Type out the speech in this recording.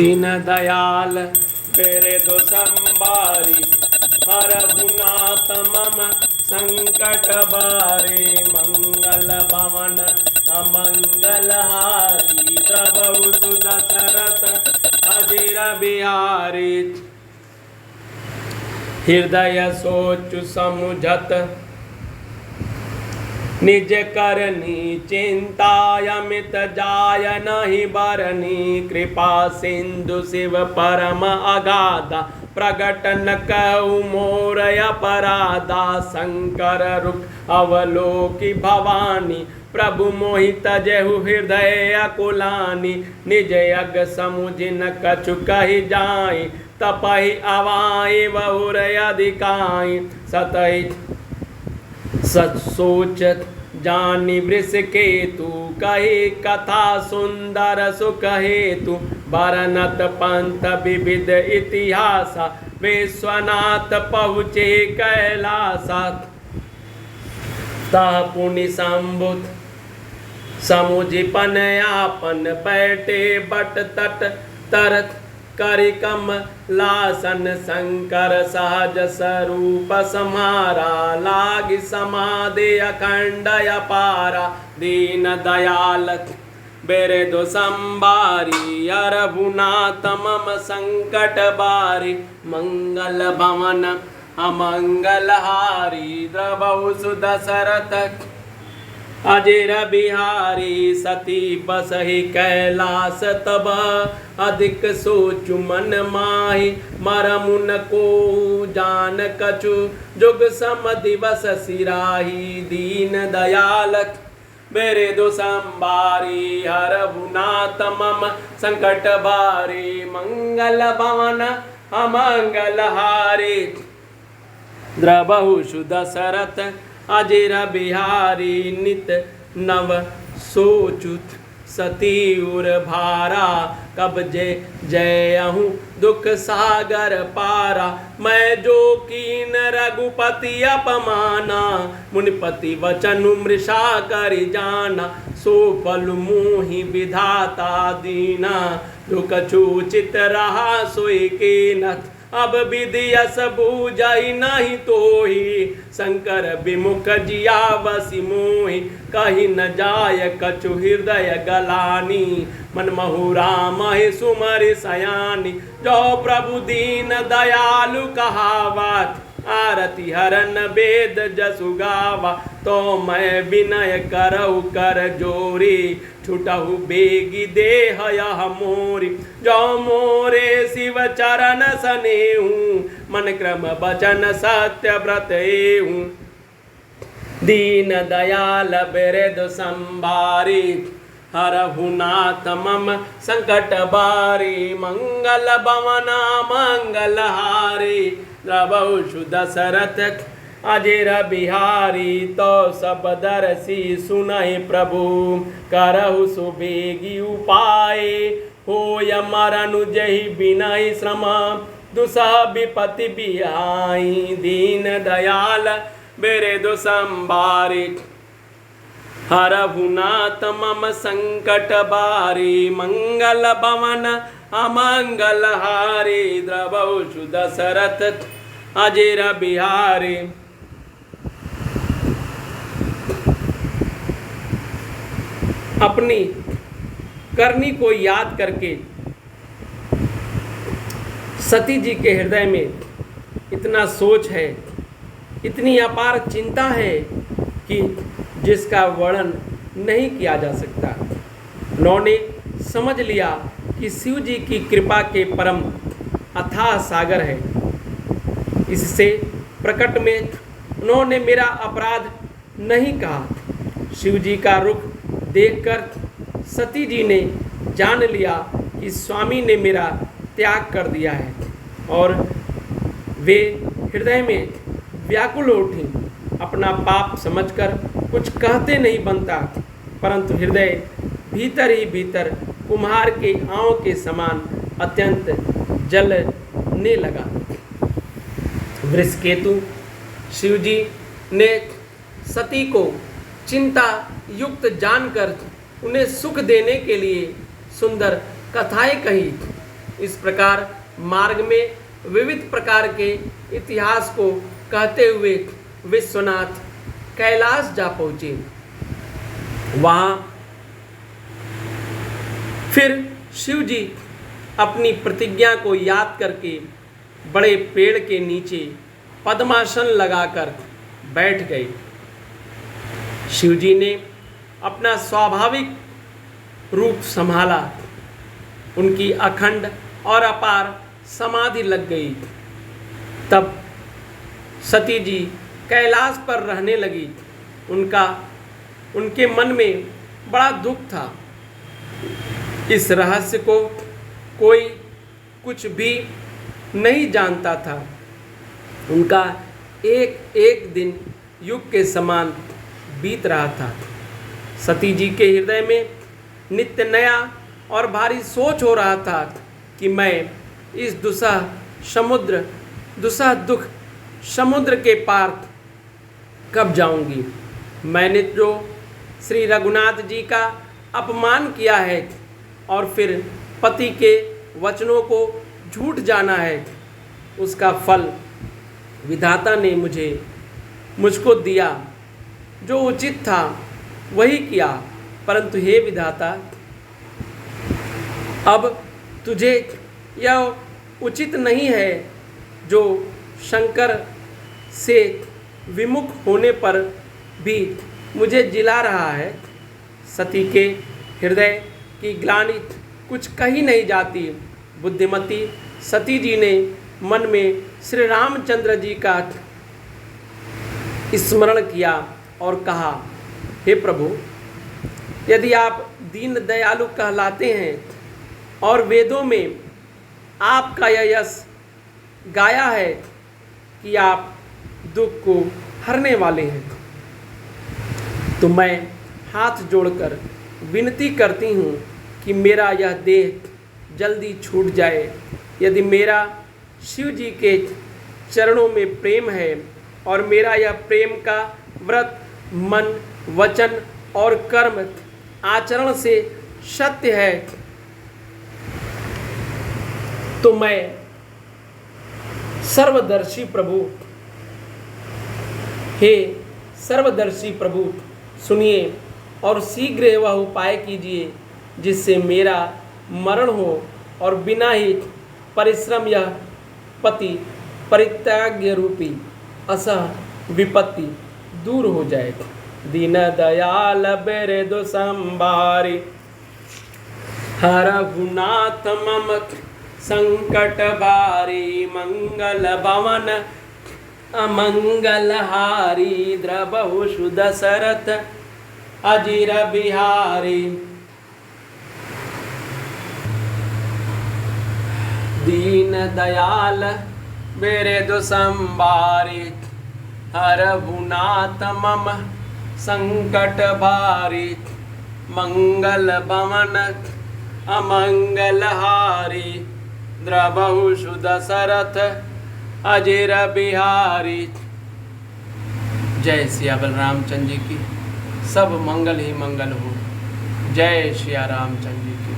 दीन दयाल बेरे दो संबारी, हरहु नाथ मम संकट बारे। मंगल भवन अमंगल हारी, प्रभु सुत दशरथ अजिर बिहारी। हृदय सोचु समुझत निज करनी, चिंता अमित जाय नहीं बरनी। कृपा सिंधु शिव परम अगाधा, प्रगट न कहु मोर अपराधा। शंकर रुख अवलोकि भवानी, प्रभु मोहि तजेहु हृदय अकुलानी। निज यज्ञ समुझि न कछु कहि जाई, तपहि अवाई बहुर अधिकाई। सतहि सच सोचत जानि वृष केतु, कही कथा सुंदर सुख हेतु। बरनत पंथ विविध इतिहास, विश्वनाथ पहुँचे कैलासा। तह पुनि संबुत समुझि पन आपन, बैठे बट तट तरत करिकम लासन। शंकर सहज स्वरूप समारा, लागी समाधि अखंड अपारा। दीन दयाल बेरे दो संबारी, हरहु नाथ मम संकट बारी। मंगल भवन अमंगल हारी, द्रवहु सुदशरथ अजिर बिहारी। सती बसहि कैलास तब, अधिक सोचु मन माहि। मरमु न कोउ जान कछु, जुग सम दिवस सिराही। दीन दयाल बेरे दो संबारी, हरहु नाथ मम संकट बारी। मंगल भवन अमंगल हारी, द्रवहु सुदशरथ अजिर बिहारी। नित नव सोचुत सती उर भारा, कब जय जयहूँ दुख सागर पारा। मैं जो कीन रघुपति अपमाना, मुनिपति वचन मृषा करि जाना। सो फल मोहि विधाता दीना, जो कछु चित रहा सोई कीनत। अब विधि यस बूझई नहीं तोहि, शंकर विमुख जिया बसि मोहि। कही न जाय कछु हृदय गलानी, मन महु राम ही सुमरि सयानी। जो प्रभु दीन दयालु कहावत, आरती हरन वेद जसु गावा। तो मैं विनय करहु कर जोरी, छुटहु बेगी देह यह मोरी। जो मोरे शिव चरण सनेहु, मन क्रम बचन सत्य व्रत एहु। दीन दयाल बिरद संभारी, हरहु नाथ मम संकट बारी। मंगल भवन मंगल हारी, द्रवहु सुदशरथ अजिर बिहारी। तो सब दरसी सुनहि प्रभु, करहु सुबेगी उपाय। होय मरनु जहि बिनहि श्रम, दुसह विपति बिहाई। दीन दयाल बिरद संभारी, हरहु नाथ मम संकट बारी। मंगल भवन अमंगल हारी, द्रवहु सुदशरथ अजिर बिहारी। अपनी करनी को याद करके सती जी के हृदय में इतना सोच है, इतनी अपार चिंता है कि जिसका वर्णन नहीं किया जा सकता। उन्होंने समझ लिया कि शिव जी की कृपा के परम अथाह सागर है। इससे प्रकट में उन्होंने मेरा अपराध नहीं कहा। शिव जी का रुख देखकर सती जी ने जान लिया कि स्वामी ने मेरा त्याग कर दिया है, और वे हृदय में व्याकुल उठी। अपना पाप समझकर कुछ कहते नहीं बनता, परंतु हृदय भीतर ही भीतर कुम्हार के आंव के समान अत्यंत जलने लगा। वृषकेतु शिवजी ने सती को चिंता युक्त जानकर उन्हें सुख देने के लिए सुंदर कथाएं कही। इस प्रकार मार्ग में विविध प्रकार के इतिहास को कहते हुए विश्वनाथ कैलाश जा पहुँचे। वहाँ फिर शिव जी अपनी प्रतिज्ञा को याद करके बड़े पेड़ के नीचे पद्मासन लगाकर बैठ गए। शिव जी ने अपना स्वाभाविक रूप संभाला। उनकी अखंड और अपार समाधि लग गई। तब सती जी कैलाश पर रहने लगी। उनके मन में बड़ा दुख था। इस रहस्य को कोई कुछ भी नहीं जानता था। उनका एक एक दिन युग के समान बीत रहा था। सती जी के हृदय में नित्य नया और भारी सोच हो रहा था कि मैं इस दुसह दुख समुद्र के पार कब जाऊंगी। मैंने जो श्री रघुनाथ जी का अपमान किया है और फिर पति के वचनों को झूठ जाना है, उसका फल विधाता ने मुझको दिया। जो उचित था वही किया, परंतु हे विधाता, अब तुझे यह उचित नहीं है जो शंकर से विमुख होने पर भी मुझे जिला रहा है। सती के हृदय की ग्लानि कुछ कही नहीं जाती। बुद्धिमती सती जी ने मन में श्री रामचंद्र जी का स्मरण किया और कहा, हे प्रभु, यदि आप दीन दयालु कहलाते हैं और वेदों में आपका यह यश गाया है कि आप दुख को हरने वाले हैं, तो मैं हाथ जोड़कर विनती करती हूँ कि मेरा यह देह जल्दी छूट जाए। यदि मेरा शिव जी के चरणों में प्रेम है और मेरा यह प्रेम का व्रत मन, वचन और कर्म आचरण से सत्य है, तो मैं सर्वदर्शी प्रभु, हे सर्वदर्शी प्रभु, सुनिए और शीघ्र वह उपाय कीजिए जिससे मेरा मरण हो और बिना ही परिश्रम यह पति परित्याग्य रूपी असह विपत्ति दूर हो जाए। दीन दयाल बेरेदो संबारी हरघुनाथ मम संकट बारी मंगल भवन अमंगलहारी द्रबहु दशरथ अजिर बिहारी। दीन दयाल बेरेदो संबारी हरघुनाथ मम संकट भारी मंगल भवन अमंगलहारी द्रबहु दशरथ अजिर बिहारी। जय सिया बलरामचंद्र जी की सब मंगल ही मंगल हो। जय सिया रामचंद्र जी की।